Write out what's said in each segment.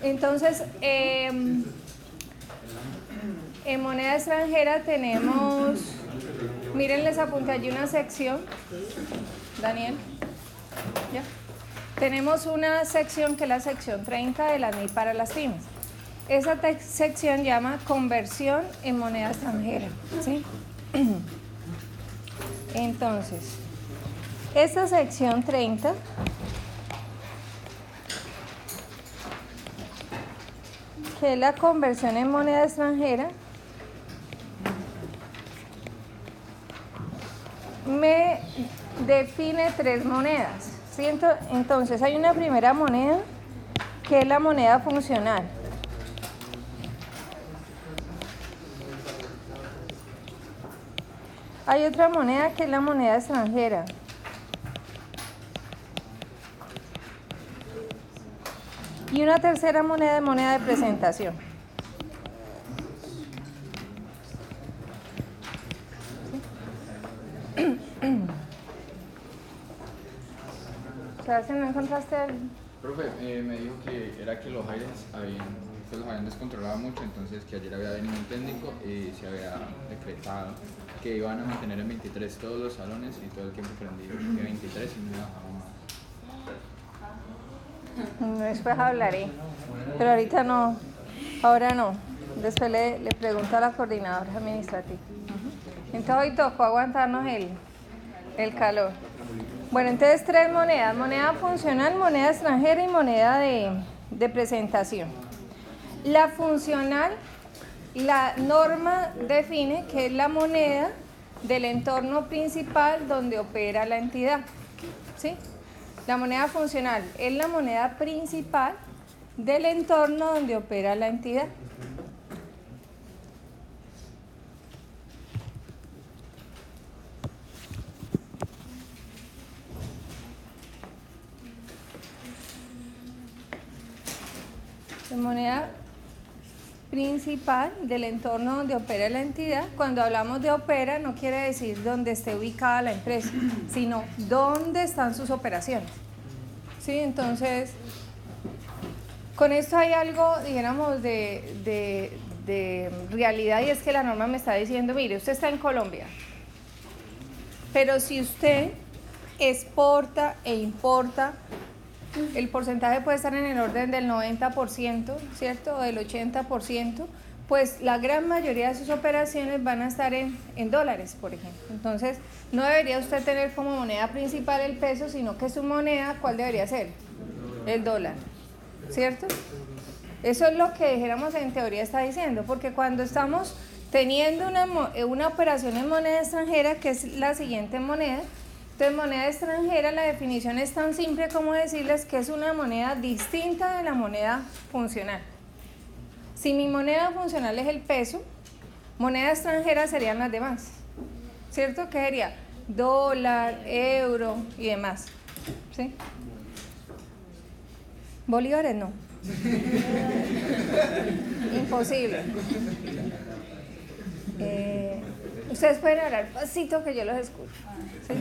Entonces, en moneda extranjera tenemos, miren, les apunté allí una sección, Daniel, ¿ya? Tenemos una sección que es la sección 30 de la ley para las pymes. Esa sección llama conversión en moneda extranjera, ¿sí? Entonces, esta sección 30 que es la conversión en moneda extranjera, me define tres monedas, ¿sí? Entonces hay una primera moneda que es la moneda funcional. Hay otra moneda que es la moneda extranjera. Y una tercera moneda es moneda de presentación. ¿Sí? ¿No encontraste el...? Profe, me dijo que era que los aires los habían descontrolado mucho, entonces que ayer había venido un técnico y se había decretado que iban a mantener en 23 todos los salones y todo el tiempo prendido, que 23 y no bajaba más. Después hablaré, pero ahorita no, ahora no. Después le pregunto a la coordinadora administrativa. Entonces hoy tocó aguantarnos el calor. Bueno, entonces tres monedas: moneda funcional, moneda extranjera y moneda de presentación. La funcional, la norma define que es la moneda del entorno principal donde opera la entidad, ¿sí? La moneda funcional es la moneda principal del entorno donde opera la entidad. La moneda principal del entorno donde opera la entidad. Cuando hablamos de opera no quiere decir donde esté ubicada la empresa, sino dónde están sus operaciones, ¿sí? Entonces, con esto hay algo, dijéramos, de realidad, y es que la norma me está diciendo, mire, usted está en Colombia, pero si usted exporta e importa, el porcentaje puede estar en el orden del 90%, ¿cierto? O del 80%, pues la gran mayoría de sus operaciones van a estar en dólares, por ejemplo. Entonces, no debería usted tener como moneda principal el peso, sino que su moneda, ¿cuál debería ser? El dólar, ¿cierto? Eso es lo que, dijéramos, en teoría está diciendo, porque cuando estamos teniendo una operación en moneda extranjera, que es la siguiente moneda, entonces, moneda extranjera, la definición es tan simple como decirles que es una moneda distinta de la moneda funcional. Si mi moneda funcional es el peso, moneda extranjera serían las demás, ¿cierto? ¿Qué sería? Dólar, euro y demás, ¿sí? Bolívares no. Imposible. Ustedes pueden hablar pasito que yo los escucho, ¿sí?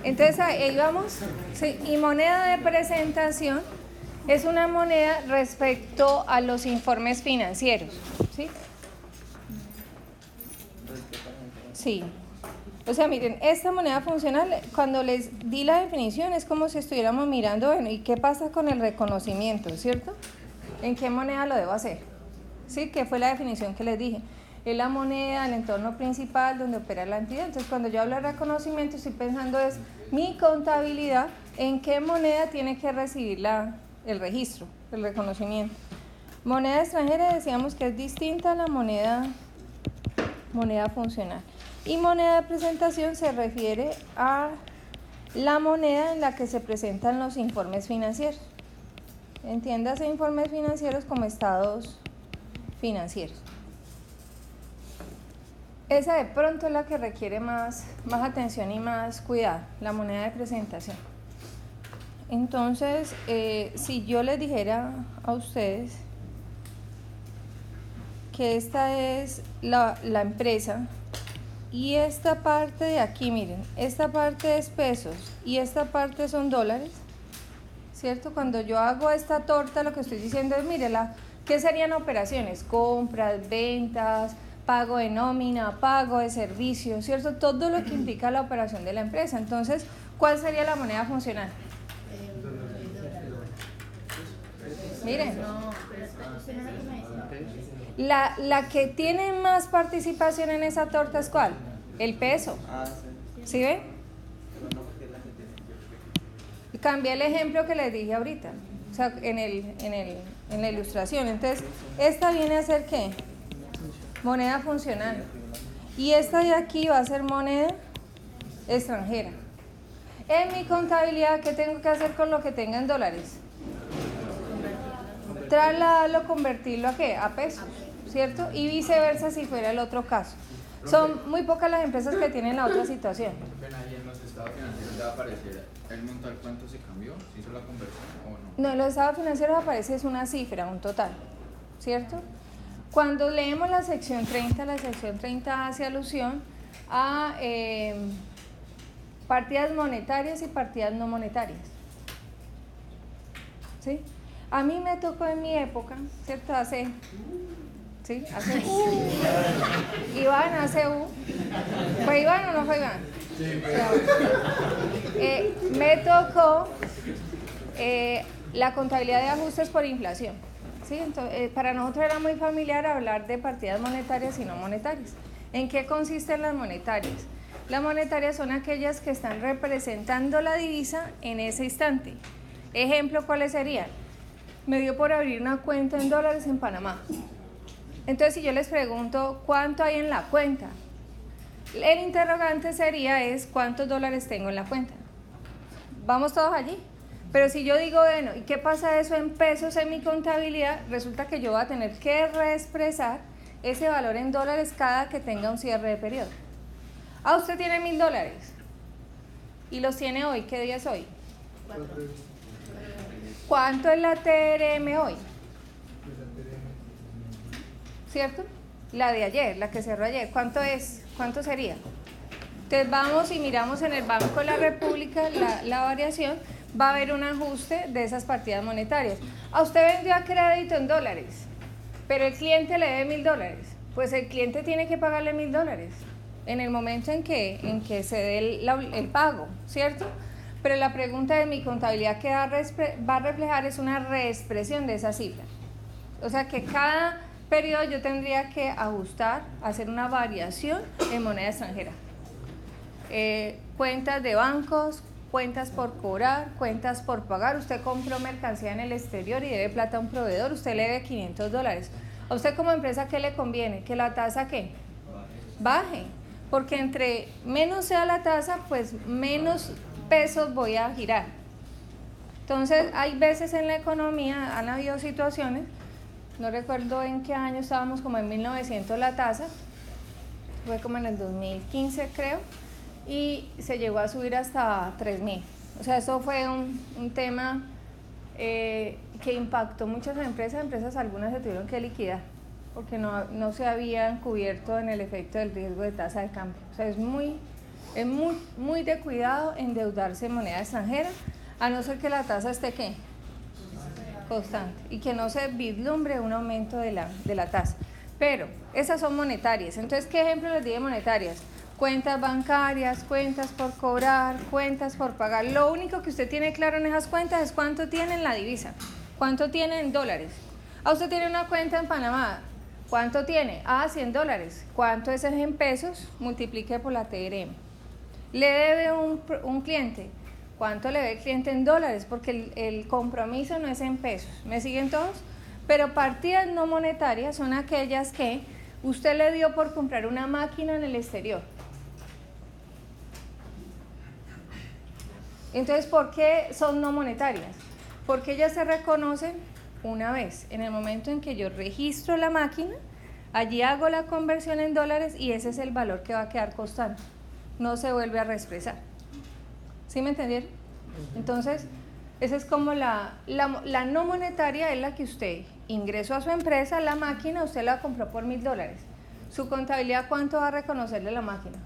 Entonces ahí vamos, ¿sí? Y moneda de presentación es una moneda respecto a los informes financieros, ¿sí? Sí. O sea, miren, esta moneda funcional, cuando les di la definición, es como si estuviéramos mirando, bueno, ¿y qué pasa con el reconocimiento, cierto? ¿En qué moneda lo debo hacer? ¿Sí? Que fue la definición que les dije. Es la moneda, el entorno principal donde opera la entidad. Entonces, cuando yo hablo de reconocimiento, estoy pensando es mi contabilidad, en qué moneda tiene que recibir el registro, el reconocimiento. Moneda extranjera decíamos que es distinta a la moneda funcional. Y moneda de presentación se refiere a la moneda en la que se presentan los informes financieros. Entiéndase informes financieros como estados financieros. Esa de pronto es la que requiere más atención y más cuidado, la moneda de presentación. Entonces, si yo les dijera a ustedes que esta es la empresa y esta parte de aquí, miren, esta parte es pesos y esta parte son dólares, ¿cierto? Cuando yo hago esta torta, lo que estoy diciendo es, mírela, ¿qué serían operaciones? Compras, ventas, pago de nómina, pago de servicios, ¿cierto? Todo lo que implica la operación de la empresa. Entonces, ¿cuál sería la moneda funcional? Miren, la que tiene más participación en esa torta es ¿cuál? El peso. ¿Sí ven? Cambié el ejemplo que les dije ahorita, o sea, en la ilustración. Entonces, esta viene a ser ¿qué? Moneda funcional. Y esta de aquí va a ser moneda extranjera. En mi contabilidad, ¿qué tengo que hacer con lo que tenga en dólares? Trasladarlo, convertirlo ¿a qué? A pesos, ¿cierto? Y viceversa si fuera el otro caso. Son muy pocas las empresas que tienen la otra situación. Ven ahí en los estados financieros ya va a aparecer el monto al cuánto se cambió, si hizo la conversión o no. No, en los estados financieros aparece es una cifra, un total, ¿cierto? Cuando leemos la sección 30 hace alusión a partidas monetarias y partidas no monetarias. ¿Sí? A mí me tocó en mi época, ¿cierto? ¿Sí? Iván hace ¿Fue Iván o no fue Iván? Sí, me tocó la contabilidad de ajustes por inflación. ¿Sí? Entonces, para nosotros era muy familiar hablar de partidas monetarias y no monetarias. ¿En qué consisten las monetarias? Las monetarias son aquellas que están representando la divisa en ese instante. Ejemplo, ¿cuáles serían? Me dio por abrir una cuenta en dólares en Panamá. Entonces, si yo les pregunto cuánto hay en la cuenta, el interrogante sería ¿cuántos dólares tengo en la cuenta? ¿Vamos todos allí? Pero si yo digo, bueno, ¿y qué pasa eso en pesos en mi contabilidad? Resulta que yo voy a tener que reexpresar ese valor en dólares cada que tenga un cierre de periodo. Usted tiene $1.000 y los tiene hoy. ¿Qué día es hoy? 4. ¿Cuánto es la TRM hoy? ¿Cierto? La de ayer, la que cerró ayer. ¿Cuánto es? ¿Cuánto sería? Entonces vamos y miramos en el Banco de la República la variación. Va a haber un ajuste de esas partidas monetarias. A usted vendió a crédito en dólares, pero el cliente le debe $1.000. Pues el cliente tiene que pagarle $1.000 en el momento en que se dé el pago, ¿cierto? Pero la pregunta de mi contabilidad que va a reflejar es una reexpresión de esa cifra. O sea que cada periodo yo tendría que ajustar, hacer una variación en moneda extranjera. Cuentas de bancos, cuentas por cobrar, cuentas por pagar. Usted compró mercancía en el exterior y debe plata a un proveedor, usted le debe $500. A usted como empresa, ¿qué le conviene? ¿Que la tasa qué? Baje. Porque entre menos sea la tasa, pues menos pesos voy a girar. Entonces, hay veces en la economía, han habido situaciones, no recuerdo en qué año estábamos, como en 1900 la tasa, fue como en el 2015 creo, y se llegó a subir hasta 3.000. O sea, eso fue un tema que impactó muchas empresas algunas se tuvieron que liquidar, porque no se habían cubierto en el efecto del riesgo de tasa de cambio. O sea, es muy de cuidado endeudarse en moneda extranjera, a no ser que la tasa esté ¿qué? Constante, y que no se vislumbre un aumento de la tasa. Pero esas son monetarias. Entonces, ¿qué ejemplo les di de monetarias? Cuentas bancarias, cuentas por cobrar, cuentas por pagar. Lo único que usted tiene claro en esas cuentas es cuánto tiene en la divisa, cuánto tiene en dólares. Usted tiene una cuenta en Panamá, ¿cuánto tiene? $100. ¿Cuánto es en pesos? Multiplique por la TRM. Le debe un cliente. ¿Cuánto le debe el cliente en dólares? Porque el compromiso no es en pesos. ¿Me siguen todos? Pero partidas no monetarias son aquellas que usted le dio por comprar una máquina en el exterior. Entonces, ¿por qué son no monetarias? Porque ellas se reconocen una vez. En el momento en que yo registro la máquina, allí hago la conversión en dólares y ese es el valor que va a quedar constante. No se vuelve a reexpresar. ¿Sí me entendieron? Entonces, esa es como la no monetaria, es la que usted ingresó a su empresa, la máquina, usted la compró por $1.000. Su contabilidad, ¿cuánto va a reconocerle la máquina?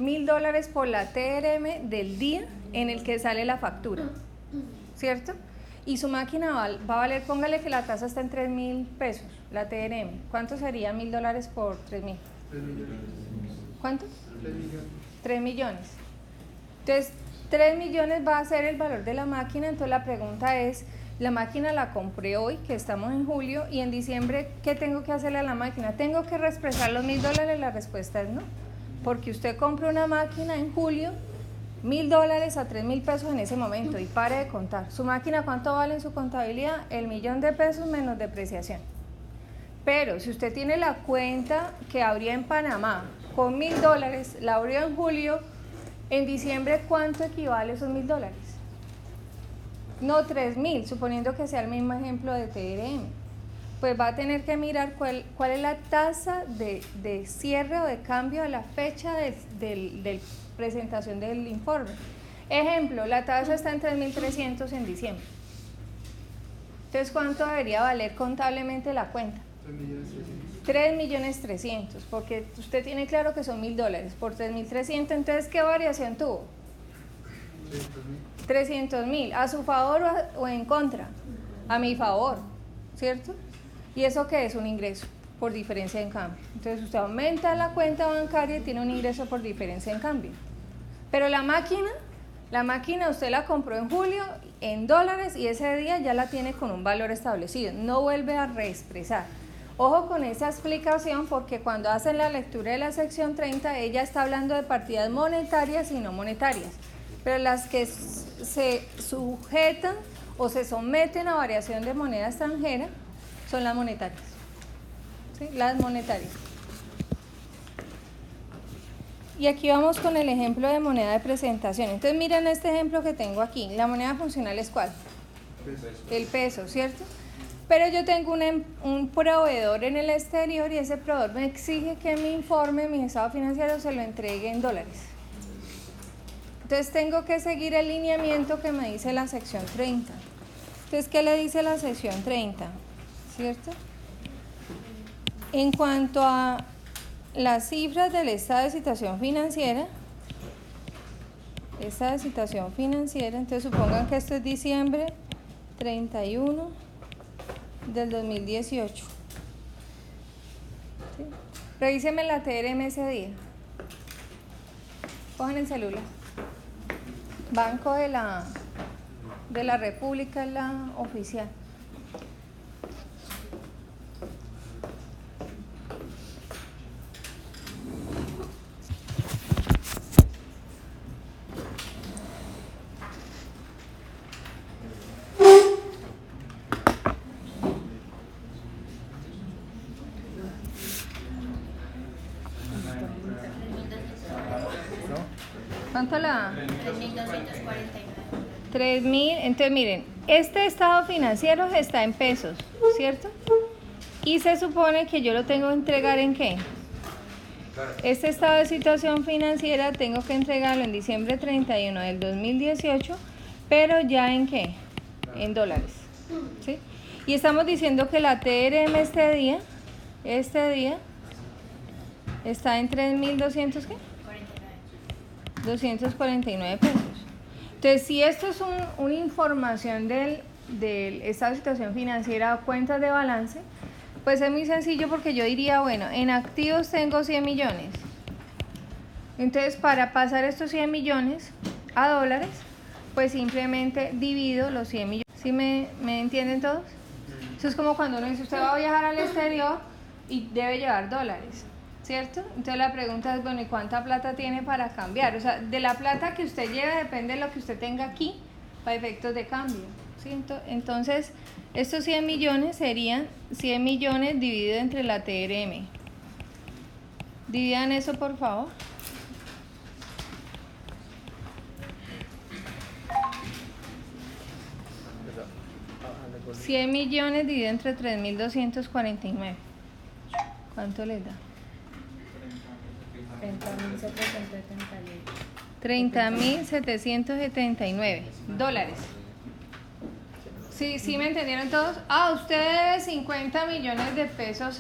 $1.000 por la TRM del día en el que sale la factura, ¿cierto? Y su máquina va a valer, póngale que la tasa está en 3.000 pesos, la TRM. ¿Cuánto sería $1.000 por 3.000? 3 millones. ¿Cuánto? 3 millones. 3 millones. Entonces, 3 millones va a ser el valor de la máquina. Entonces, la pregunta es, la máquina la compré hoy, que estamos en julio, y en diciembre, ¿qué tengo que hacerle a la máquina? ¿Tengo que expresar los $1.000? La respuesta es no. Porque usted compra una máquina en julio, $1.000 a 3.000 pesos en ese momento, y pare de contar. ¿Su máquina cuánto vale en su contabilidad? $1.000.000 menos depreciación. Pero si usted tiene la cuenta que abrió en Panamá con $1.000, la abrió en julio, en diciembre, ¿cuánto equivale esos $1.000? No 3.000, suponiendo que sea el mismo ejemplo de TRM. Pues va a tener que mirar cuál es la tasa de cierre o de cambio a la fecha de presentación del informe. Ejemplo, la tasa está en 3.300 en diciembre. Entonces, ¿cuánto debería valer contablemente la cuenta? 3.300.000, porque usted tiene claro que son $1.000 por 3.300, entonces ¿qué variación tuvo? 300.000, ¿a su favor o en contra? A mi favor, ¿cierto? ¿Y eso qué es? Un ingreso por diferencia en cambio. Entonces usted aumenta la cuenta bancaria y tiene un ingreso por diferencia en cambio. Pero la máquina usted la compró en julio en dólares y ese día ya la tiene con un valor establecido, no vuelve a reexpresar. Ojo con esa explicación, porque cuando hacen la lectura de la sección 30, ella está hablando de partidas monetarias y no monetarias, pero las que se sujetan o se someten a variación de moneda extranjera son las monetarias, ¿sí? Las monetarias. Y aquí vamos con el ejemplo de moneda de presentación. Entonces miren este ejemplo que tengo aquí. La moneda funcional es ¿cuál? El peso, ¿cierto? Pero yo tengo un proveedor en el exterior y ese proveedor me exige que mi informe, mi estado financiero, se lo entregue en dólares. Entonces tengo que seguir el lineamiento que me dice la sección 30. Entonces, ¿qué le dice la sección 30? ¿Cierto? En cuanto a las cifras del estado de situación financiera, entonces supongan que esto es diciembre 31 del 2018. ¿Sí? Revíseme la TRM ese día. Cojan el celular. Banco de la República es la oficial. ¿Cuánto la? 3.000. Entonces miren, este estado financiero está en pesos, ¿cierto? Y se supone que yo lo tengo que entregar ¿en qué? Este estado de situación financiera tengo que entregarlo en diciembre 31 del 2018, pero ya ¿en qué? En dólares, ¿sí? Y estamos diciendo que la TRM este día está en 3.200 ¿qué? 249 pesos. Entonces, si esto es una información del estado de situación financiera o cuentas de balance, pues es muy sencillo, porque yo diría, bueno, en activos tengo 100 millones. Entonces, para pasar estos 100 millones a dólares, pues simplemente divido los 100 millones. ¿Sí me entienden todos? Eso es como cuando uno dice, usted va a viajar al exterior y debe llevar dólares, ¿cierto? Entonces la pregunta es, bueno, ¿y cuánta plata tiene para cambiar? O sea, de la plata que usted lleve depende de lo que usted tenga aquí para efectos de cambio, ¿sí? Entonces, estos 100 millones serían 100 millones dividido entre la TRM. Dividan eso, por favor. $100 millones dividido entre 3.249. ¿Cuánto les da? 30.779 dólares. ¿Sí me entendieron todos? Usted debe 50 millones de pesos.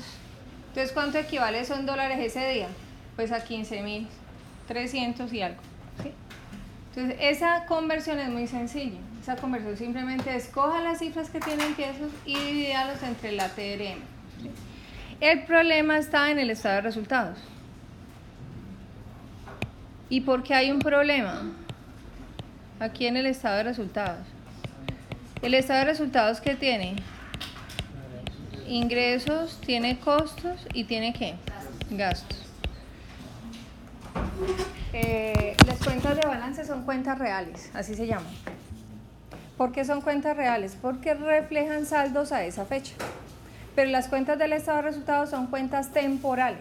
Entonces, ¿cuánto equivale eso en dólares ese día? Pues a 15.000. Entonces 300 y algo, ¿sí? Entonces, esa conversión es muy sencilla. Esa conversión simplemente es coja las cifras que tienen pesos y divídalos entre la TRM, ¿sí? El problema está en el estado de resultados. ¿Y por qué hay un problema? Aquí en el estado de resultados. El estado de resultados, ¿qué tiene? Ingresos, tiene costos y tiene ¿qué? Gastos. Las cuentas de balance son cuentas reales, así se llaman. ¿Por qué son cuentas reales? Porque reflejan saldos a esa fecha. Pero las cuentas del estado de resultados son cuentas temporales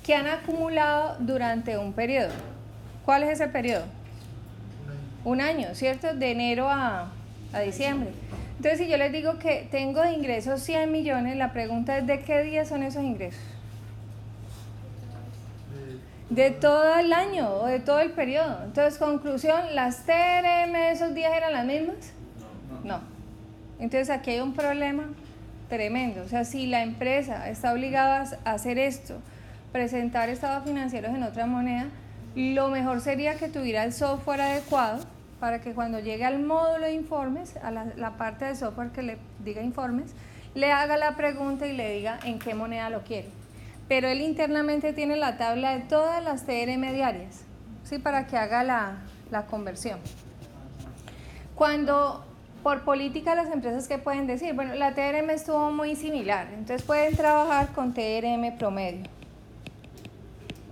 que han acumulado durante un periodo. ¿Cuál es ese periodo? Un año, ¿cierto? De enero a diciembre. Entonces, si yo les digo que tengo de ingresos 100 millones, la pregunta es ¿de qué días son esos ingresos? De todo el año o de todo el periodo. Entonces, conclusión, ¿las TRM de esos días eran las mismas? No. Entonces, aquí hay un problema tremendo. O sea, si la empresa está obligada a hacer esto, presentar estados financieros en otra moneda, lo mejor sería que tuviera el software adecuado para que cuando llegue al módulo de informes, a la parte del software que le diga informes, le haga la pregunta y le diga en qué moneda lo quiere. Pero él internamente tiene la tabla de todas las TRM diarias, ¿sí? Para que haga la conversión. Cuando, por política, las empresas, ¿qué pueden decir? Bueno, la TRM estuvo muy similar, entonces pueden trabajar con TRM promedio.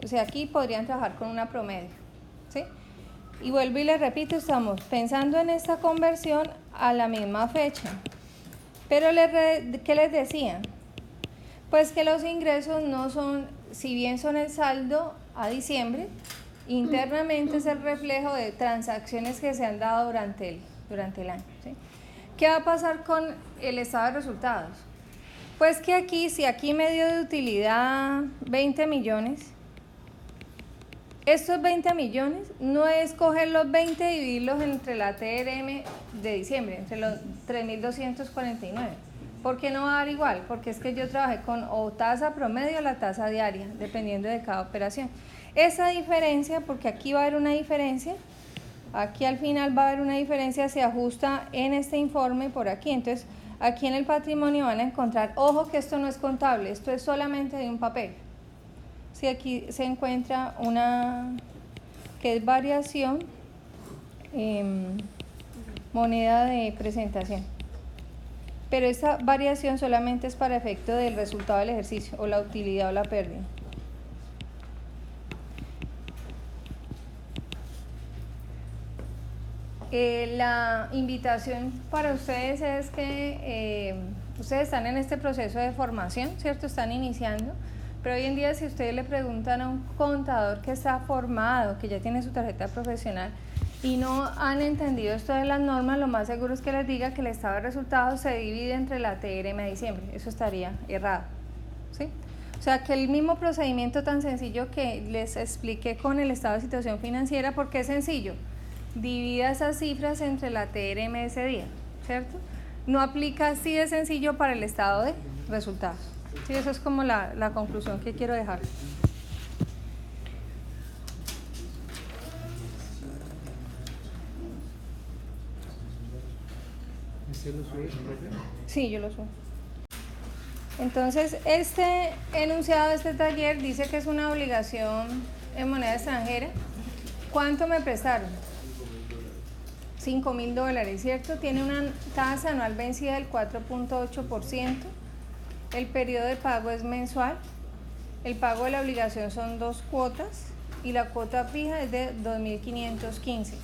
O sea, aquí podrían trabajar con una promedio, ¿sí? Y vuelvo y les repito, estamos pensando en esta conversión a la misma fecha. Pero, ¿qué les decía? Pues que los ingresos no son, si bien son el saldo a diciembre, internamente es el reflejo de transacciones que se han dado durante el año, ¿sí? ¿Qué va a pasar con el estado de resultados? Pues que aquí, si aquí me dio de utilidad 20 millones, estos 20 millones no es coger los 20 y dividirlos entre la TRM de diciembre, entre los 3.249. ¿Por qué no va a dar igual? Porque es que yo trabajé con o tasa promedio o la tasa diaria, dependiendo de cada operación. Esa diferencia, porque aquí va a haber una diferencia, aquí al final va a haber una diferencia, se ajusta en este informe por aquí. Entonces, aquí en el patrimonio van a encontrar, ojo que esto no es contable, esto es solamente de un papel. Si aquí se encuentra una que es variación, moneda de presentación. Pero esta variación solamente es para efecto del resultado del ejercicio, o la utilidad o la pérdida. La invitación para ustedes es que ustedes están en este proceso de formación, ¿cierto? Están iniciando. Pero hoy en día, si ustedes le preguntan a un contador que está formado, que ya tiene su tarjeta profesional y no han entendido esto de las normas, lo más seguro es que les diga que el estado de resultados se divide entre la TRM de diciembre. Eso estaría errado, ¿sí? O sea, que el mismo procedimiento tan sencillo que les expliqué con el estado de situación financiera, porque es sencillo, divida esas cifras entre la TRM de ese día, ¿cierto? No aplica así de sencillo para el estado de resultados. Sí, eso es como la conclusión que quiero dejar. Sí, yo lo subo. Entonces, este enunciado de este taller dice que es una obligación en moneda extranjera. ¿Cuánto me prestaron? $5.000, ¿cierto? Tiene una tasa anual vencida del 4.8%. El periodo de pago es mensual. El pago de la obligación son 2 cuotas y la cuota fija es de 2.515.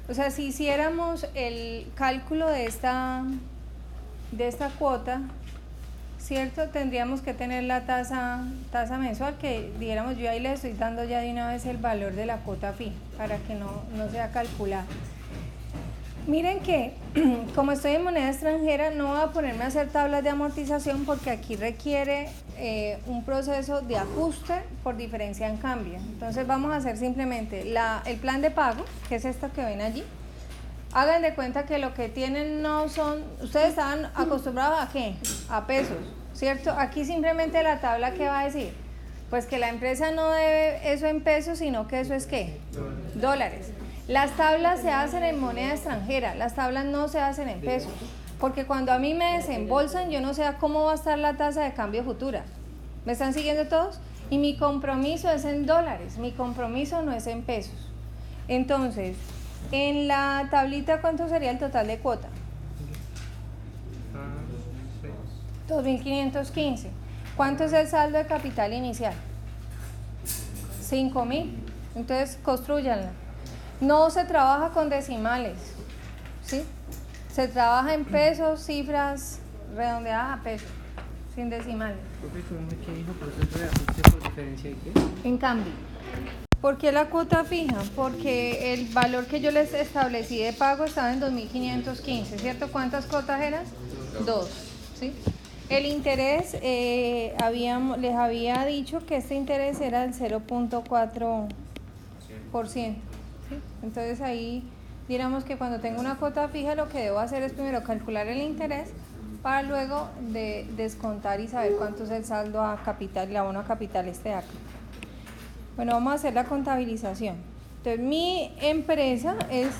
O sea, si hiciéramos el cálculo de esta cuota, ¿cierto? Tendríamos que tener la tasa mensual, que dijéramos, yo ahí le estoy dando ya de una vez el valor de la cuota fija para que no sea calculada. Miren que, como estoy en moneda extranjera, no voy a ponerme a hacer tablas de amortización porque aquí requiere un proceso de ajuste por diferencia en cambio. Entonces vamos a hacer simplemente el plan de pago, que es esto que ven allí. Hagan de cuenta que lo que tienen no son, ustedes estaban acostumbrados a ¿qué? A pesos, ¿cierto? Aquí simplemente la tabla, ¿qué va a decir? Pues que la empresa no debe eso en pesos, sino que eso es ¿qué? Dólares. Las tablas se hacen en moneda extranjera, las tablas no se hacen en pesos, porque cuando a mí me desembolsan, yo no sé cómo va a estar la tasa de cambio futura. ¿Me están siguiendo todos? Y mi compromiso es en dólares, mi compromiso no es en pesos. Entonces, en la tablita, ¿cuánto sería el total de cuota? 2.515. ¿Cuánto es el saldo de capital inicial? 5.000. Entonces, construyanla. No se trabaja con decimales, ¿sí? Se trabaja en pesos, cifras redondeadas a pesos, sin decimales. ¿Qué dijo? ¿Proceso de ajuste por diferencia de qué? En cambio, ¿por qué la cuota fija? Porque el valor que yo les establecí de pago estaba en 2.515, ¿cierto? ¿Cuántas cuotas eran? 2, ¿sí? El interés, les había dicho que este interés era del 0.4%, ¿sí? Entonces ahí, diríamos que cuando tengo una cuota fija, lo que debo hacer es primero calcular el interés para luego de descontar y saber cuánto es el saldo a capital, el abono a capital de acá. Bueno, vamos a hacer la contabilización. Entonces, mi empresa es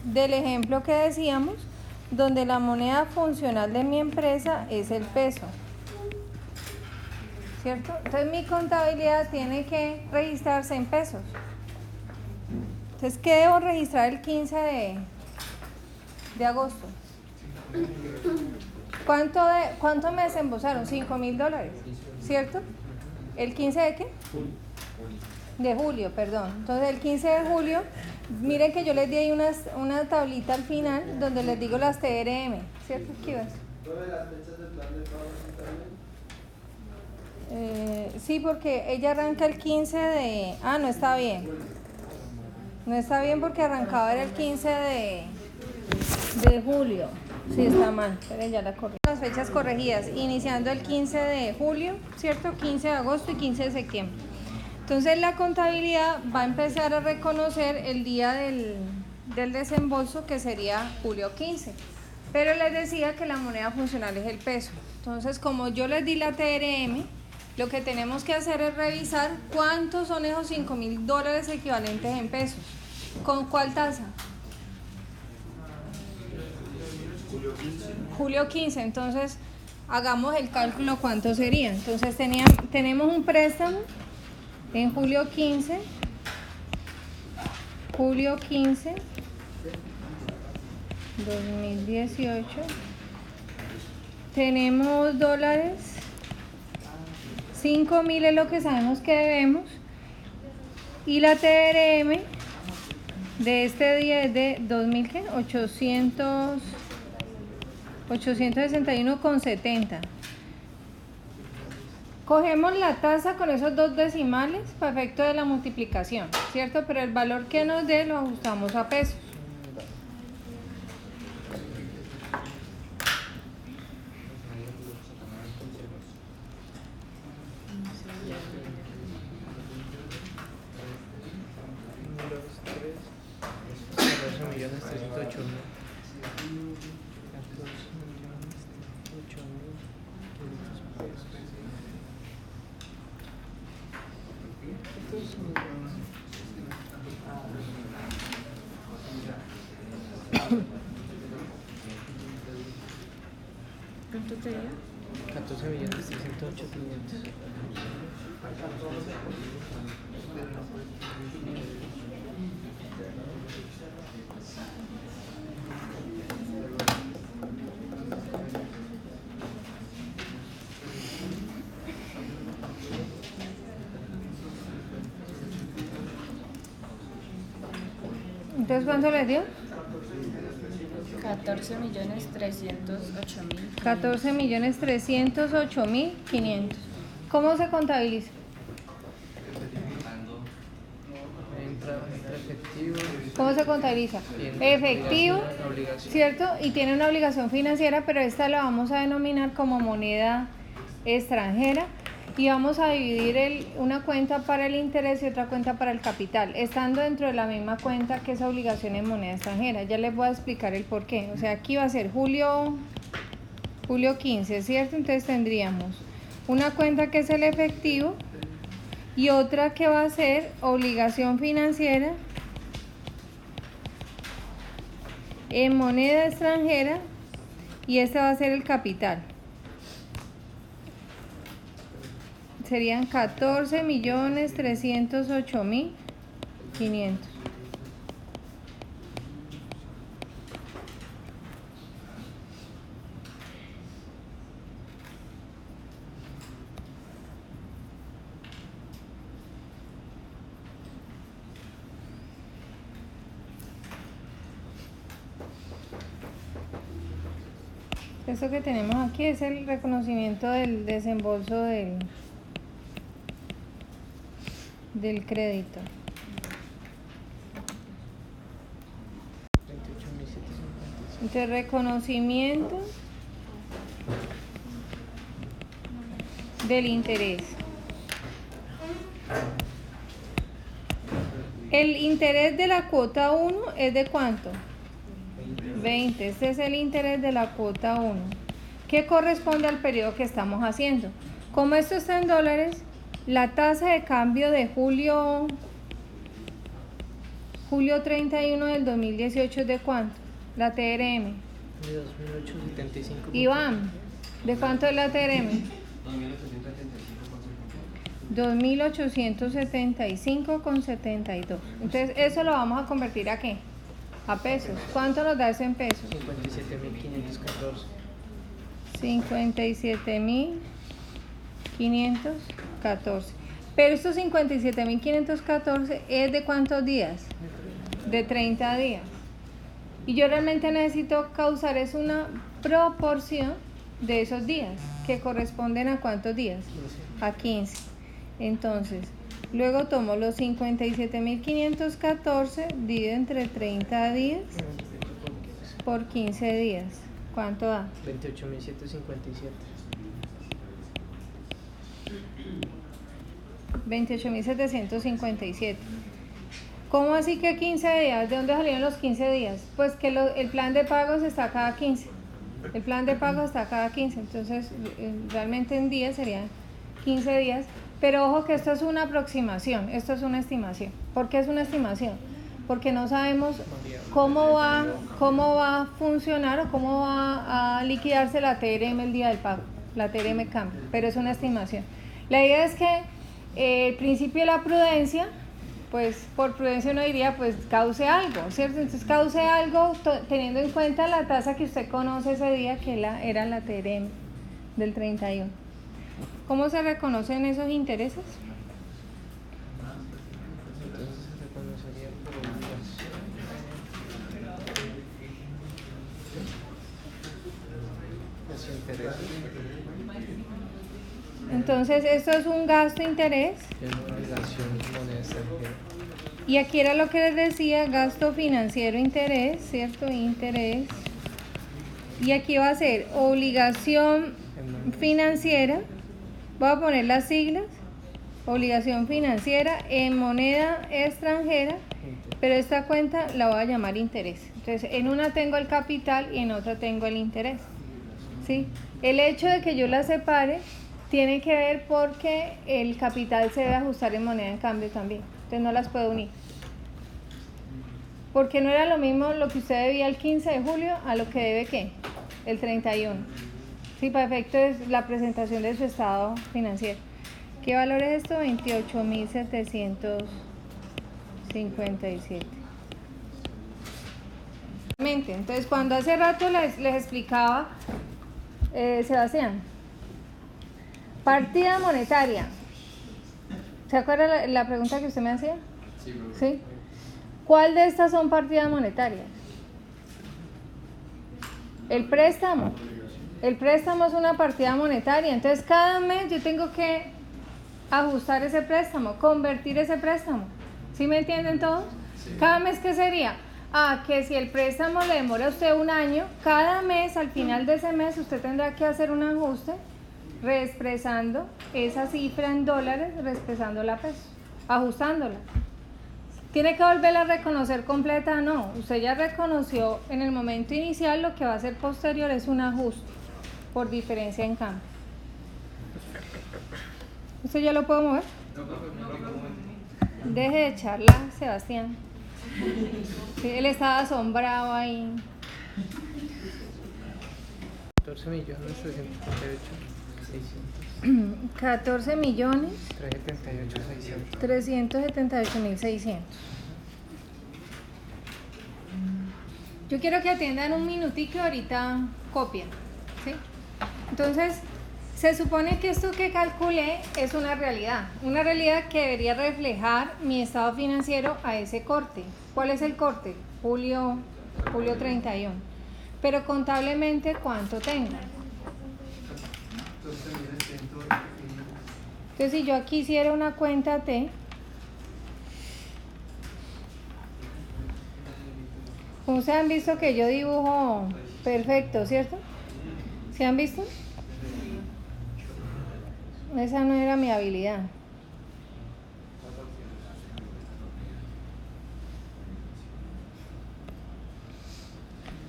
del ejemplo que decíamos, donde la moneda funcional de mi empresa es el peso, ¿cierto? Entonces, mi contabilidad tiene que registrarse en pesos. Entonces, ¿qué debo registrar el 15 de agosto? ¿Cuánto me desembolsaron? $5.000, ¿cierto? ¿El 15 de qué? De julio, perdón. Entonces, el 15 de julio, miren que yo les di ahí una tablita al final donde les digo las TRM, ¿cierto? ¿Qué ibas? ¿Sobre las fechas del plan de pago también? Sí, porque ella arranca el 15 de... Ah, no está bien. No está bien porque arrancaba era el 15 de julio. Sí, está mal, pero ya la corrí. Las fechas corregidas, iniciando el 15 de julio, ¿cierto? 15 de agosto y 15 de septiembre. Entonces la contabilidad va a empezar a reconocer el día del desembolso, que sería julio 15. Pero les decía que la moneda funcional es el peso. Entonces, como yo les di la TRM, lo que tenemos que hacer es revisar cuántos son esos $5.000 equivalentes en pesos. ¿Con cuál tasa? Julio 15. Entonces, hagamos el cálculo cuánto sería. Entonces, tenemos un préstamo en julio 15, 2018, tenemos dólares, 5.000 es lo que sabemos que debemos, y la TRM de este día es de 861,70. Cogemos la tasa con esos dos decimales para efecto de la multiplicación, ¿cierto? Pero el valor que nos dé lo ajustamos a pesos. ¿Cuánto te da? 14.308.500. Entonces, ¿cuánto les dio? 14.308.000. 14.308.500. ¿Cómo se contabiliza? Entra efectivo. ¿Cómo se contabiliza? Tiene Efectivo, obligación. ¿cierto? Y tiene una obligación financiera, pero esta la vamos a denominar como moneda extranjera. Y vamos a dividir una cuenta para el interés y otra cuenta para el capital, estando dentro de la misma cuenta que esa obligación en moneda extranjera. Ya les voy a explicar el por qué. O sea, aquí va a ser julio 15, ¿cierto? Entonces tendríamos una cuenta que es el efectivo, y otra que va a ser obligación financiera en moneda extranjera, y este va a ser el capital. Serían 14.308.500. Esto que tenemos aquí es el reconocimiento del desembolso del crédito. 28.755. Entonces, reconocimiento del interés. El interés de la cuota 1 es de ¿cuánto? 20. Este es el interés de la cuota 1, que corresponde al periodo que estamos haciendo. Como esto está en dólares, la tasa de cambio de julio 31 del 2018 es de ¿cuánto? La TRM. De 2.875. Iván, ¿de cuánto es la TRM? 2.875,72. Entonces, eso lo vamos a convertir ¿a qué? A pesos. ¿Cuánto nos da eso en pesos? 57.514. 57.514. Pero estos 57.514 es de ¿cuántos días? De 30 días. Y yo realmente necesito causar es una proporción de esos días, que corresponden a ¿cuántos días? A 15. Entonces, luego tomo los 57.514, divido entre 30 días por 15 días. ¿Cuánto da? 28.757. 28.757. ¿Cómo así que 15 días? ¿De dónde salieron los 15 días? Pues que el plan de pagos está cada 15. El plan de pagos está cada 15. Entonces, realmente en días serían 15 días. Pero ojo que esto es una aproximación, esto es una estimación. ¿Por qué es una estimación? Porque no sabemos cómo va a funcionar o cómo va a liquidarse la TRM el día del pago, la TRM cambia, pero es una estimación. La idea es que el principio de la prudencia, pues por prudencia uno diría, pues cause algo, ¿cierto? Entonces cause algo teniendo en cuenta la tasa que usted conoce ese día, que era la TRM del 31. ¿Cómo se reconocen esos intereses? Entonces se reconocería por los intereses. Entonces esto es un gasto interés. Es una obligación moneda extranjera. Y aquí era lo que les decía, gasto financiero interés, ¿cierto? Interés. Y aquí va a ser obligación financiera. Voy a poner las siglas. Obligación financiera en moneda extranjera, pero esta cuenta la voy a llamar interés. Entonces, en una tengo el capital y en otra tengo el interés. ¿Sí? El hecho de que yo las separe tiene que ver porque el capital se debe ajustar en moneda en cambio también. Entonces no las puedo unir. Porque no era lo mismo lo que usted debía el 15 de julio a lo que debe ¿qué? El 31. Sí, para efecto de la presentación de su estado financiero. ¿Qué valor es esto? 28.757. Entonces, cuando hace rato les explicaba, Sebastián, partida monetaria. ¿Se acuerda la pregunta que usted me hacía? Sí, profe. ¿Sí? ¿Cuál de estas son partidas monetarias? El préstamo. El préstamo es una partida monetaria. Entonces, cada mes yo tengo que ajustar ese préstamo, convertir ese préstamo. ¿Sí me entienden todos? Sí. Cada mes, ¿qué sería? Que si el préstamo le demora a usted un año, cada mes, al final de ese mes, usted tendrá que hacer un ajuste reexpresando esa cifra en dólares, reexpresándola a pesos, ajustándola. ¿Tiene que volverla a reconocer completa? No, usted ya reconoció en el momento inicial, lo que va a hacer posterior es un ajuste por diferencia en cambio. ¿Esto ya lo puedo mover? Deje de charlar, Sebastián. Sí, él estaba asombrado ahí. 14 millones 14 millones 378 600. 378.600. Yo quiero que atiendan un minutico y ahorita copian, ¿sí? Entonces, se supone que esto que calculé es una realidad que debería reflejar mi estado financiero a ese corte. ¿Cuál es el corte? Julio 31. Pero contablemente, ¿cuánto tengo? Entonces, si yo aquí hiciera una cuenta T, como ustedes han visto que yo dibujo perfecto, ¿cierto? ¿Sí han visto? Esa no era mi habilidad.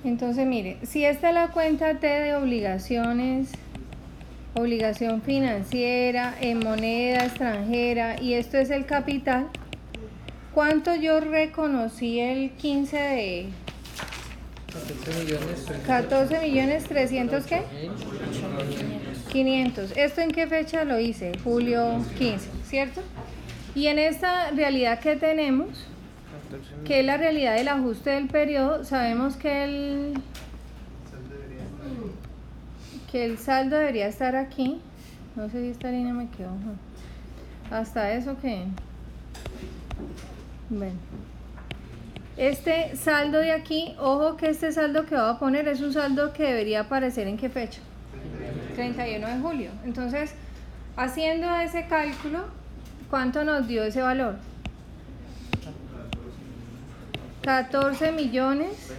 Entonces, mire, si esta es la cuenta T de obligaciones, obligación financiera en moneda extranjera, y esto es el capital, ¿cuánto yo reconocí el 15 de 14 millones 300 qué? 500. ¿Esto en qué fecha lo hice? Julio 15, ¿cierto? Y en esta realidad que tenemos, que es la realidad del ajuste del periodo, sabemos que el saldo debería estar aquí. No sé si esta línea me quedó. Hasta eso que... Bueno. Este saldo de aquí, ojo que este saldo que voy a poner es un saldo que debería aparecer ¿en qué fecha? 31 de julio. Entonces, haciendo ese cálculo, ¿cuánto nos dio ese valor? 14 millones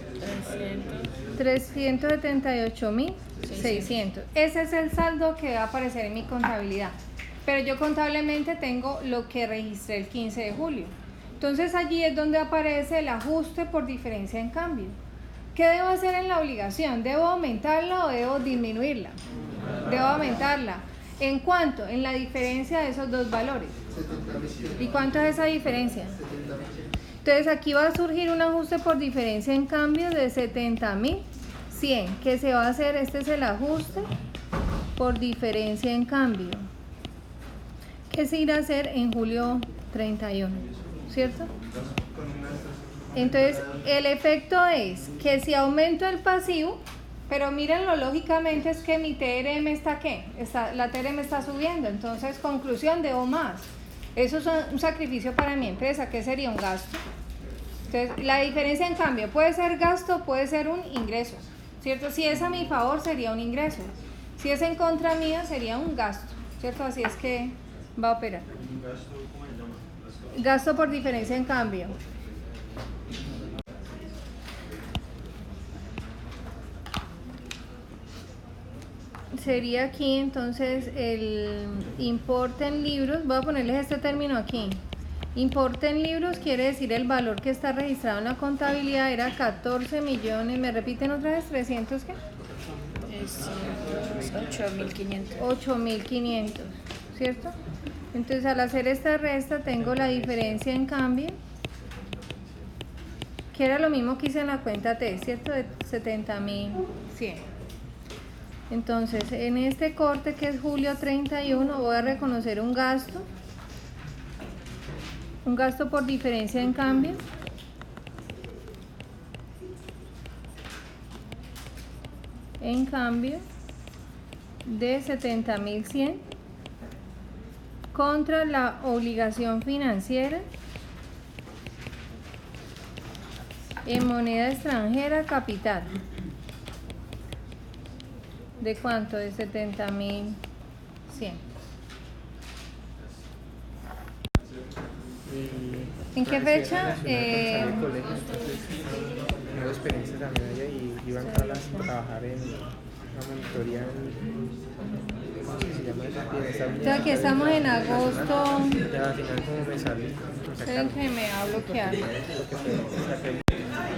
378.600. Ese es el saldo que va a aparecer en mi contabilidad. Pero yo contablemente tengo lo que registré el 15 de julio. Entonces allí es donde aparece el ajuste por diferencia en cambio. ¿Qué debo hacer en la obligación? ¿Debo aumentarla o debo disminuirla? Debo aumentarla. ¿En cuánto? En la diferencia de esos dos valores. ¿Y cuánto es esa diferencia? Entonces aquí va a surgir un ajuste por diferencia en cambio de 70.100. ¿Qué se va a hacer? Este es el ajuste por diferencia en cambio, que se irá a hacer en julio 31, ¿cierto? Entonces el efecto es que si aumento el pasivo, pero mírenlo lógicamente, es que mi TRM está ¿qué? La TRM está subiendo, entonces conclusión, debo más. Eso es un sacrificio para mi empresa, que sería un gasto. Entonces la diferencia en cambio puede ser gasto, puede ser un ingreso, ¿cierto? Si es a mi favor sería un ingreso, si es en contra mía sería un gasto, ¿cierto? Así es que va a operar. Gasto por diferencia en cambio. Sería aquí entonces el importe en libros. Voy a ponerles este término aquí. Importe en libros quiere decir el valor que está registrado en la contabilidad. Era 14 millones. ¿Me repiten otra vez? ¿300 qué? Es 8.500. 8.500, ¿cierto? Entonces al hacer esta resta tengo la diferencia en cambio, que era lo mismo que hice en la cuenta T, ¿cierto? De 70.100. Entonces en este corte que es julio 31 voy a reconocer un gasto por diferencia en cambio, de 70.100 contra la obligación financiera en moneda extranjera capital. ¿De cuánto? De 70.100. ¿En qué fecha? Tengo experiencia también allá y iba a entrar a trabajar en una monitoría ¿cómo se llama eso? Entonces aquí estamos en agosto. Ya al final como me salí. Esperen que me va a bloquear.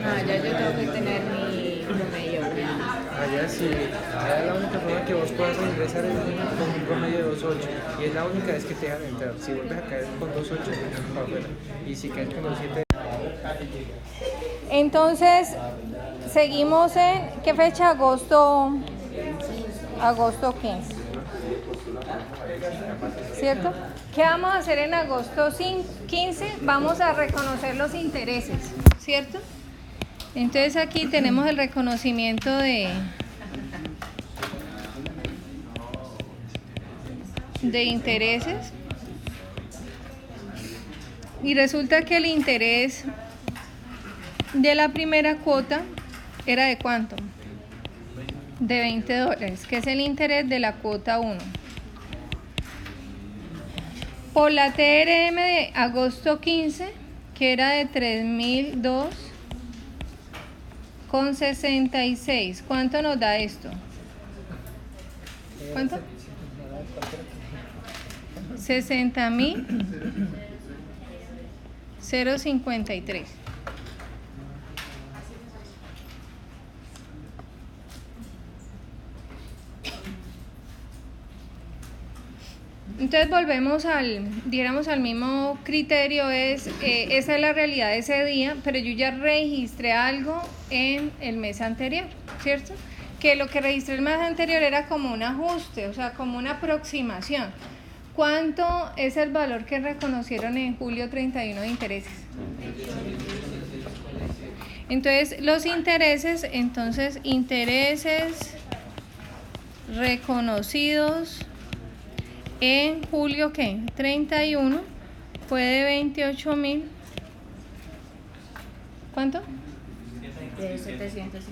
No, ya yo tengo que tener mi promedio. allá sí, allá la única forma que vos puedas ingresar es con un promedio de 2.8 y es la única vez que te dejan entrar. Si vuelves a caer con 2.8, para afuera. Y si caes con 2.7, Entonces, seguimos en, ¿qué fecha? Agosto 15. ¿Cierto? ¿Qué vamos a hacer en agosto 15? Vamos a reconocer los intereses, ¿cierto? Entonces aquí tenemos el reconocimiento de intereses. Y resulta que el interés de la primera cuota era ¿de cuánto? De $20, que es el interés de la cuota 1. Por la TRM de agosto 15, que era de 3.002,66. ¿Cuánto nos da esto? ¿Cuánto? 60.053. Entonces volvemos al mismo criterio, esa es la realidad de ese día, pero yo ya registré algo en el mes anterior, ¿cierto? Que lo que registré el mes anterior era como un ajuste, o sea, como una aproximación. ¿Cuánto es el valor que reconocieron en julio 31 de intereses? Entonces, los intereses, intereses reconocidos en julio, ¿qué? 31 fue de 28.000. ¿Cuánto? De 757.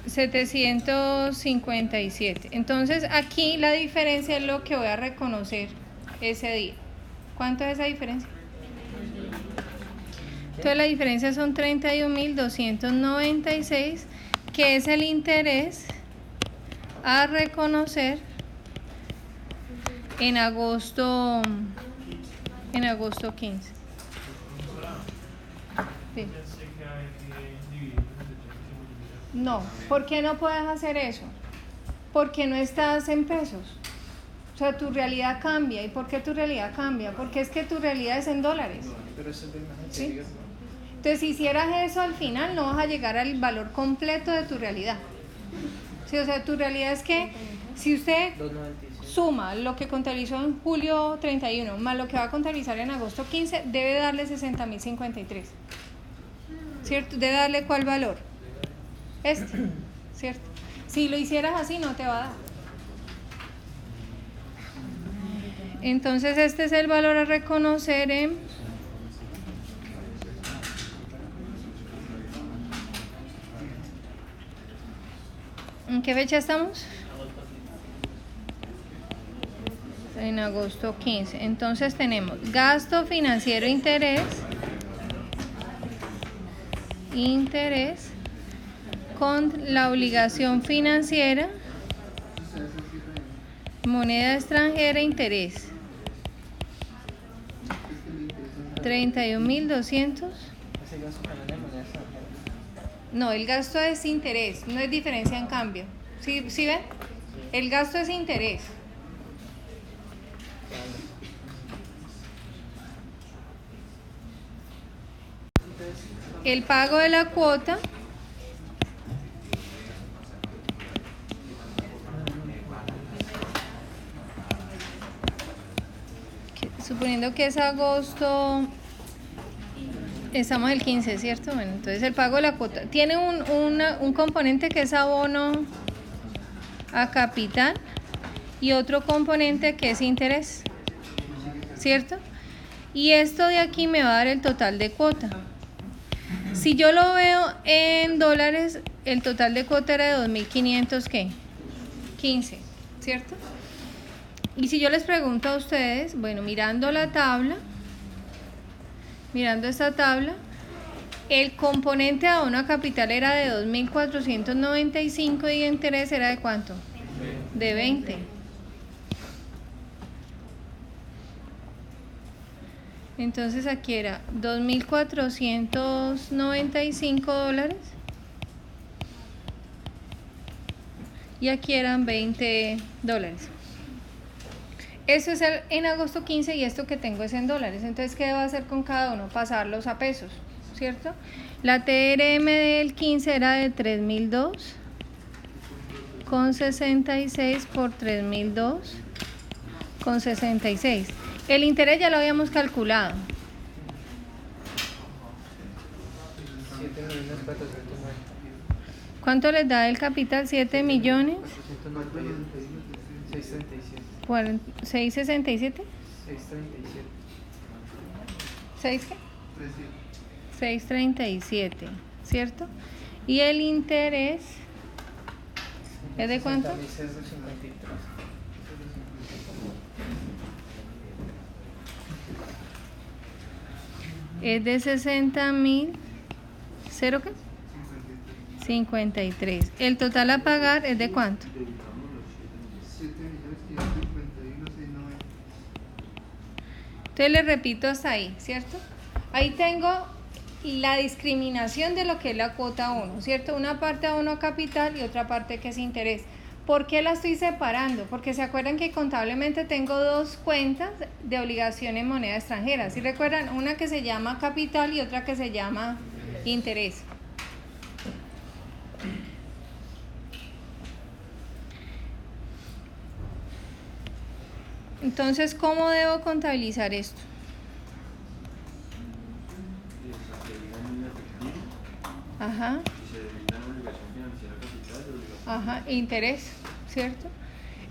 757. Entonces, aquí la diferencia es lo que voy a reconocer ese día. ¿Cuánto es esa diferencia? Entonces, la diferencia son 31.296, que es el interés a reconocer en agosto 15. Sí. No, ¿por qué no puedes hacer eso? Porque no estás en pesos. O sea, tu realidad cambia. ¿Y por qué tu realidad cambia? Porque es que tu realidad es en dólares. ¿Sí? Entonces, si hicieras eso al final, no vas a llegar al valor completo de tu realidad. Sí, o sea, tu realidad es que si usted suma lo que contabilizó en julio 31 más lo que va a contabilizar en agosto 15, debe darle 60.053. ¿Cierto? Debe darle ¿cuál valor? ¿Cierto? Si lo hicieras así, no te va a dar. Entonces, este es el valor a reconocer ¿en qué fecha estamos? En agosto 15. Entonces tenemos gasto financiero, interés con la obligación financiera, moneda extranjera, interés 31.200. No, el gasto es interés, no es diferencia en cambio. ¿Sí ven? El gasto es interés. El pago de la cuota suponiendo que es agosto, estamos el 15, ¿cierto? Bueno, entonces el pago de la cuota tiene un componente que es abono a capital y otro componente que es interés, ¿cierto? Y esto de aquí me va a dar el total de cuota. Si yo lo veo en dólares, el total de cuota era de 2.500, ¿qué? 15, ¿cierto? Y si yo les pregunto a ustedes, bueno, mirando esta tabla, el componente de abono a capital era de 2.495 y el interés era de ¿cuánto? De 20. Entonces aquí era 2.495 dólares y aquí eran $20. Eso es en agosto 15 y esto que tengo es en dólares. Entonces, ¿qué debo hacer con cada uno? Pasarlos a pesos, ¿cierto? La TRM del 15 era de 3.002 con 66 por 3.002 con 66. El interés ya lo habíamos calculado. 7.490.000. ¿Cuánto les da el capital? 7 millones. 637. 667. 637. 6 qué? 637, ¿cierto? Y el interés ¿es de cuánto? 60.053. Es de 60.000. ¿Cero qué? 53. El total a pagar es de cuánto? 7.551.690. Entonces les repito hasta ahí, ¿cierto? Ahí tengo la discriminación de lo que es la cuota 1, ¿cierto? Una parte a 1 capital y otra parte que es interés. ¿Por qué la estoy separando? Porque se acuerdan que contablemente tengo dos cuentas de obligación en moneda extranjera. ¿Sí recuerdan? Una que se llama capital y otra que se llama interés. Entonces, ¿cómo debo contabilizar esto? Ajá. Ajá, interés, ¿cierto?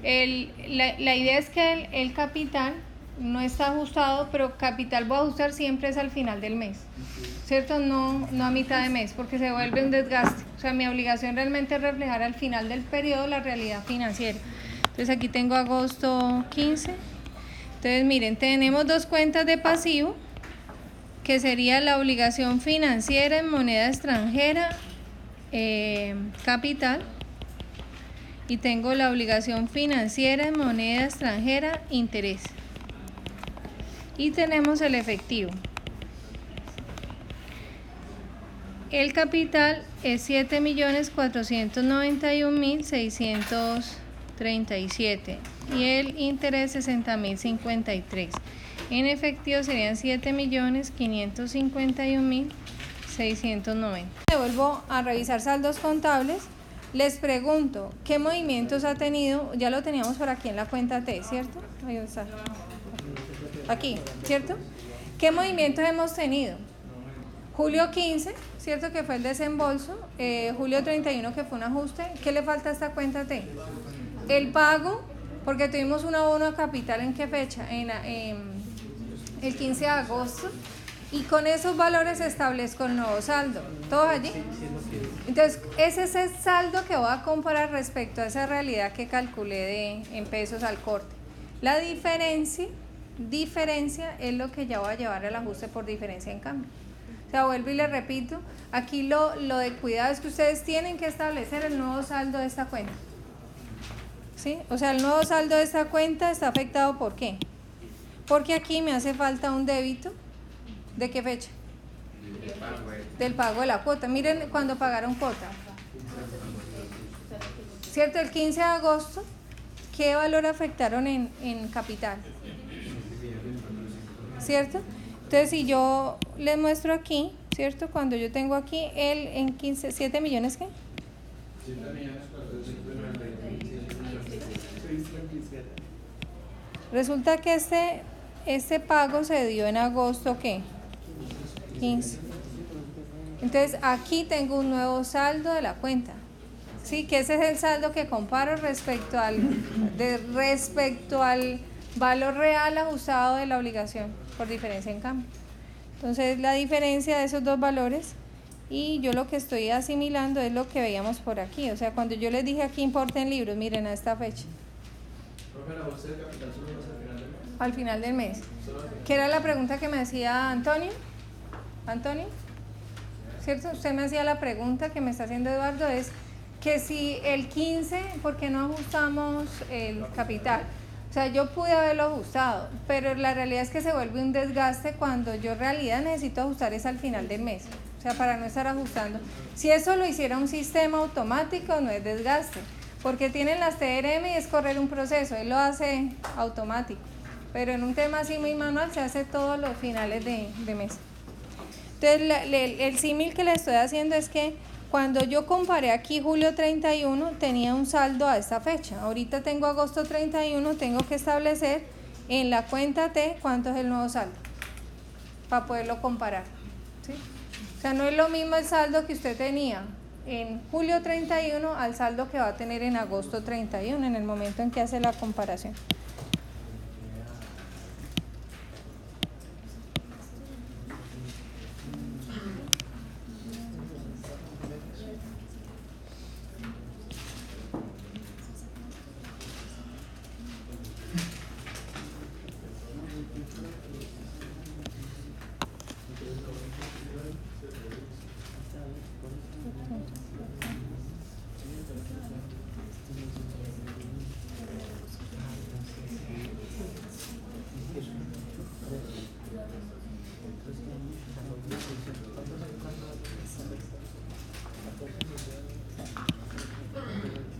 La idea es que el capital no está ajustado, pero capital voy a ajustar siempre es al final del mes, ¿cierto? No a mitad de mes, porque se vuelve un desgaste. O sea, mi obligación realmente es reflejar al final del periodo la realidad financiera. Entonces aquí tengo agosto 15. Entonces miren, tenemos dos cuentas de pasivo, que sería la obligación financiera en moneda extranjera, capital, y tengo la obligación financiera en moneda extranjera, interés. Y tenemos el efectivo. El capital es 7.491.637 y el interés 60.053. En efectivo serían 7.551.690. Vuelvo a revisar saldos contables. Les pregunto, ¿qué movimientos ha tenido? Ya lo teníamos por aquí en la cuenta T, ¿cierto? Ahí está. Aquí, ¿cierto? ¿Qué movimientos hemos tenido? Julio 15, ¿cierto? Que fue el desembolso. Julio 31, que fue un ajuste. ¿Qué le falta a esta cuenta T? El pago, porque tuvimos un abono a capital, ¿en qué fecha? El 15 de agosto. Y con esos valores establezco el nuevo saldo. ¿Todos allí? Entonces, ese es el saldo que voy a comparar respecto a esa realidad que calculé en pesos al corte. La diferencia es lo que ya voy a llevar al ajuste por diferencia en cambio. O sea, vuelvo y le repito, aquí lo de cuidado es que ustedes tienen que establecer el nuevo saldo de esta cuenta. ¿Sí? O sea, el nuevo saldo de esta cuenta está afectado ¿por qué? Porque aquí me hace falta un débito. ¿De qué fecha? Del pago de la cuota. Miren cuando pagaron cuota. ¿Cierto? El 15 de agosto, ¿qué valor afectaron en capital? ¿Cierto? Entonces, si yo les muestro aquí, ¿cierto? Cuando yo tengo aquí en 15, 7 millones, ¿qué? 7.637. Resulta que este pago se dio en agosto, ¿qué? 15. Entonces, aquí tengo un nuevo saldo de la cuenta. Sí, que ese es el saldo que comparo respecto al valor real ajustado de la obligación por diferencia en cambio. Entonces, la diferencia de esos dos valores, y yo lo que estoy asimilando es lo que veíamos por aquí. O sea, cuando yo les dije aquí importen libros, miren a esta fecha. Al final del mes. ¿Qué era la pregunta que me hacía Antonio? ¿Antonio? ¿Cierto? Usted me hacía la pregunta que me está haciendo Eduardo, es que si el 15, ¿por qué no ajustamos el capital? O sea, yo pude haberlo ajustado, pero la realidad es que se vuelve un desgaste cuando yo en realidad necesito ajustar es al final del mes. O sea, para no estar ajustando. Si eso lo hiciera un sistema automático, no es desgaste. O porque tienen las TRM y es correr un proceso, él lo hace automático, pero en un tema así muy manual se hace todos los finales de mes. Entonces el símil que le estoy haciendo es que cuando yo comparé aquí julio 31 tenía un saldo a esta fecha, ahorita tengo agosto 31, tengo que establecer en la cuenta T cuánto es el nuevo saldo para poderlo comparar, ¿sí? O sea, no es lo mismo el saldo que usted tenía en julio 31 al saldo que va a tener en agosto 31 en el momento en que hace la comparación.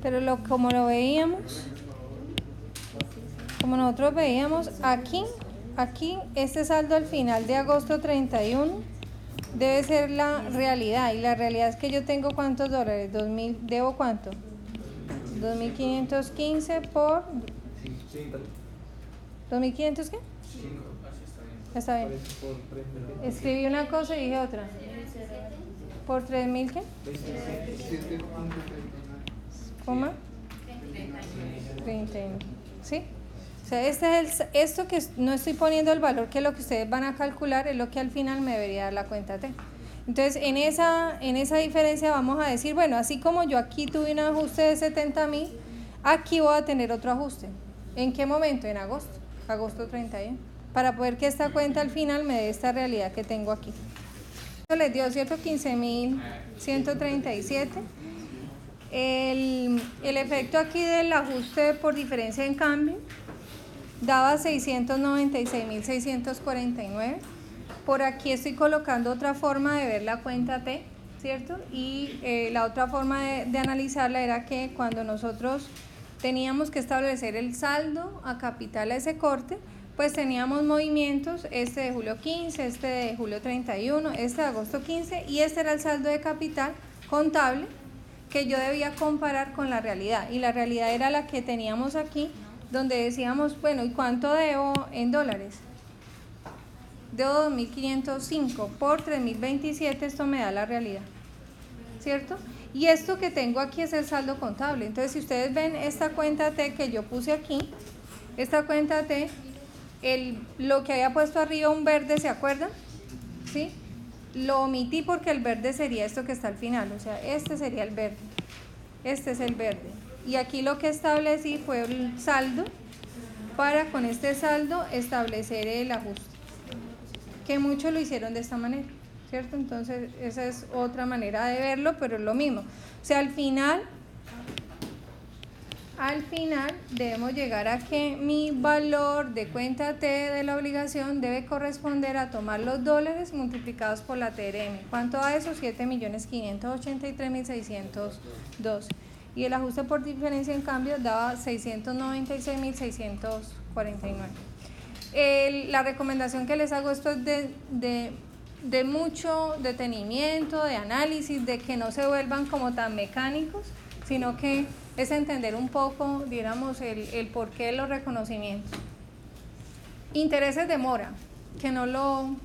Pero como nosotros veíamos aquí este saldo al final de agosto 31 debe ser la realidad, y la realidad es que yo tengo ¿cuántos dólares? 2000, ¿debo cuánto? 2.515 por... ¿2.500 qué? Está bien. Escribí una cosa y dije otra. ¿Por 3.000 qué? 7.39. ¿Coma? 39. ¿Sí? O sea, esto que no estoy poniendo el valor, que es lo que ustedes van a calcular, es lo que al final me debería dar la cuenta T. Entonces, en esa diferencia vamos a decir, bueno, así como yo aquí tuve un ajuste de 70.000, aquí voy a tener otro ajuste. ¿En qué momento? En agosto 31, para poder que esta cuenta al final me dé esta realidad que tengo aquí. Les dio, ¿cierto? 15.137. El efecto aquí del ajuste por diferencia en cambio daba 696.649. Por aquí estoy colocando otra forma de ver la cuenta T, ¿cierto? Y la otra forma de analizarla era que cuando nosotros teníamos que establecer el saldo a capital a ese corte, pues teníamos movimientos, este de julio 15, este de julio 31, este de agosto 15, y este era el saldo de capital contable que yo debía comparar con la realidad, y la realidad era la que teníamos aquí, donde decíamos, bueno, ¿y cuánto debo en dólares? Debo 2.505 por 3.027, esto me da la realidad, ¿cierto? Y esto que tengo aquí es el saldo contable. Entonces, si ustedes ven esta cuenta T que yo puse aquí, esta cuenta T, lo que había puesto arriba un verde, ¿se acuerdan? ¿Sí? Lo omití porque el verde sería esto que está al final, o sea, este sería el verde, este es el verde. Y aquí lo que establecí fue el saldo para con este saldo establecer el ajuste, que muchos lo hicieron de esta manera, ¿cierto? Entonces esa es otra manera de verlo, pero es lo mismo. O sea, al final debemos llegar a que mi valor de cuenta T de la obligación debe corresponder a tomar los dólares multiplicados por la TRM. ¿Cuánto da eso? 7.583.612. Y el ajuste por diferencia en cambio daba 696.649. La recomendación que les hago, esto es de mucho detenimiento, de análisis, de que no se vuelvan como tan mecánicos, sino que es entender un poco, digamos, el porqué de los reconocimientos. Intereses de mora, que no lo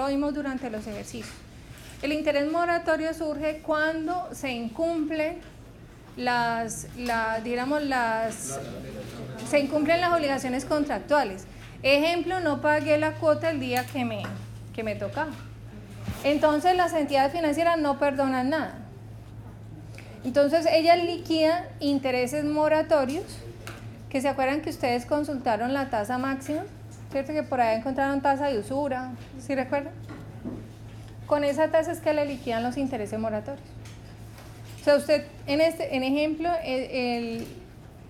vimos durante los ejercicios. El interés moratorio surge cuando se incumplen se incumplen las obligaciones contractuales. Ejemplo, no pagué la cuota el día que me tocaba. Entonces las entidades financieras no perdonan nada. Entonces ellas liquidan intereses moratorios, que se acuerdan que ustedes consultaron la tasa máxima, ¿cierto? Que por ahí encontraron tasa de usura, ¿sí recuerdan? Con esa tasa es que le liquidan los intereses moratorios. O sea, usted, en ejemplo,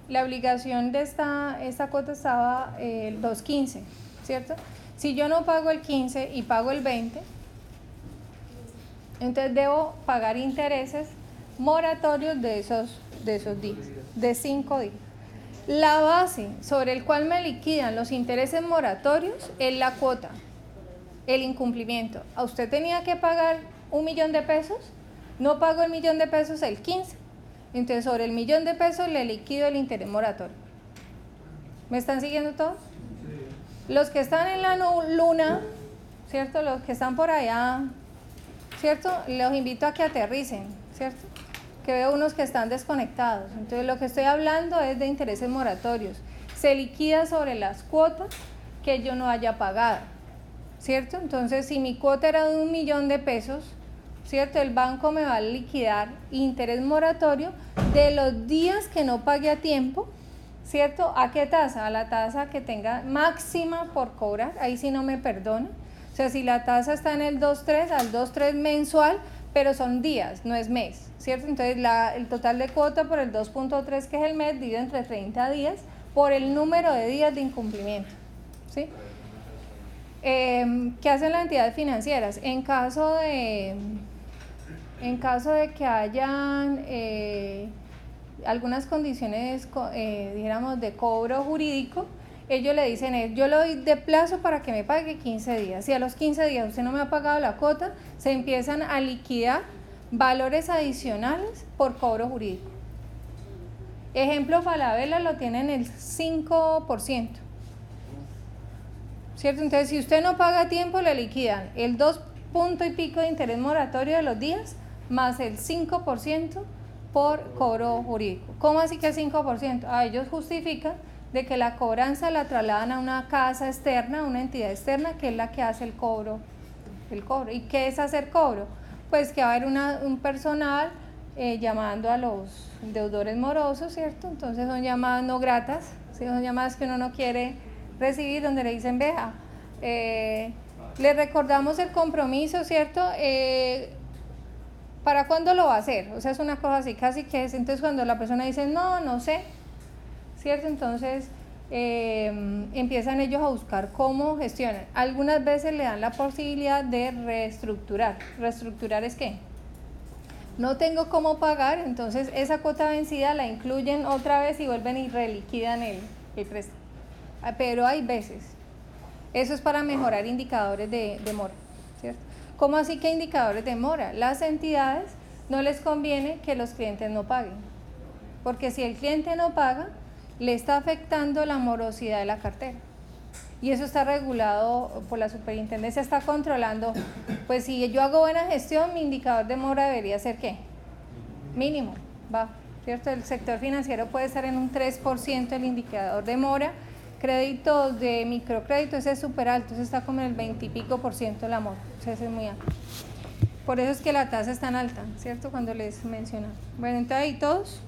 la obligación de esta cuota estaba el 2.15, ¿cierto? Si yo no pago el 15 y pago el 20, entonces debo pagar intereses moratorios de esos días. de 5 días. La base sobre el cual me liquidan los intereses moratorios es la cuota, el incumplimiento. ¿A usted tenía que pagar 1.000.000 de pesos? No pagó el 1.000.000 de pesos el 15. Entonces, sobre el 1.000.000 de pesos le liquido el interés moratorio. ¿Me están siguiendo todos? Los que están en la luna, ¿cierto? Los que están por allá, ¿cierto? Los invito a que aterricen, ¿cierto? Que veo unos que están desconectados. Entonces, lo que estoy hablando es de intereses moratorios. Se liquida sobre las cuotas que yo no haya pagado, ¿cierto? Entonces, si mi cuota era de 1.000.000 de pesos, ¿cierto? El banco me va a liquidar interés moratorio de los días que no pagué a tiempo, ¿cierto? ¿A qué tasa? A la tasa que tenga máxima por cobrar, ahí sí no me perdona. O sea, si la tasa está en el 2.3, al 2.3 mensual, pero son días, no es mes, ¿cierto? Entonces, el total de cuota por el 2.3, que es el mes, dividido entre 30 días, por el número de días de incumplimiento, ¿sí? ¿Qué hacen las entidades financieras? En caso de que hayan algunas condiciones, dijéramos, de cobro jurídico, ellos le dicen, yo le doy de plazo para que me pague 15 días. Si a los 15 días usted no me ha pagado la cuota, se empiezan a liquidar valores adicionales por cobro jurídico. Ejemplo, Falabella lo tienen el 5%. ¿Cierto? Entonces, si usted no paga a tiempo, le liquidan el 2 punto y pico de interés moratorio de los días, más el 5% por cobro jurídico. ¿Cómo así que el 5%? Ellos justifican de que la cobranza la trasladan a una casa externa, una entidad externa, que es la que hace el cobro. ¿Y qué es hacer cobro? Pues que va a haber un personal llamando a los deudores morosos, ¿cierto? Entonces son llamadas no gratas, ¿sí? Son llamadas que uno no quiere recibir, donde le dicen, veja, le recordamos el compromiso, ¿cierto? ¿Para cuándo lo va a hacer? O sea, es una cosa así, casi que es. Entonces, cuando la persona dice, no sé, ¿cierto? Entonces, empiezan ellos a buscar cómo gestionan. Algunas veces le dan la posibilidad de reestructurar. ¿Reestructurar es qué? No tengo cómo pagar, entonces esa cuota vencida la incluyen otra vez y vuelven y reliquidan el préstamo. Pero hay veces. Eso es para mejorar indicadores de mora, ¿cierto? ¿Cómo así que indicadores de mora? Las entidades no les conviene que los clientes no paguen, porque si el cliente no paga, le está afectando la morosidad de la cartera. Y eso está regulado por la superintendencia, está controlando. Pues si yo hago buena gestión, mi indicador de mora debería ser ¿qué? Mínimo, bajo, ¿cierto? El sector financiero puede estar en un 3% el indicador de mora. Créditos de microcrédito, ese es súper alto, ese está como en el 20 y pico % la mora, o sea, ese es muy alto. Por eso es que la tasa es tan alta, ¿cierto? Cuando les mencionaba. Bueno, entonces ahí todos.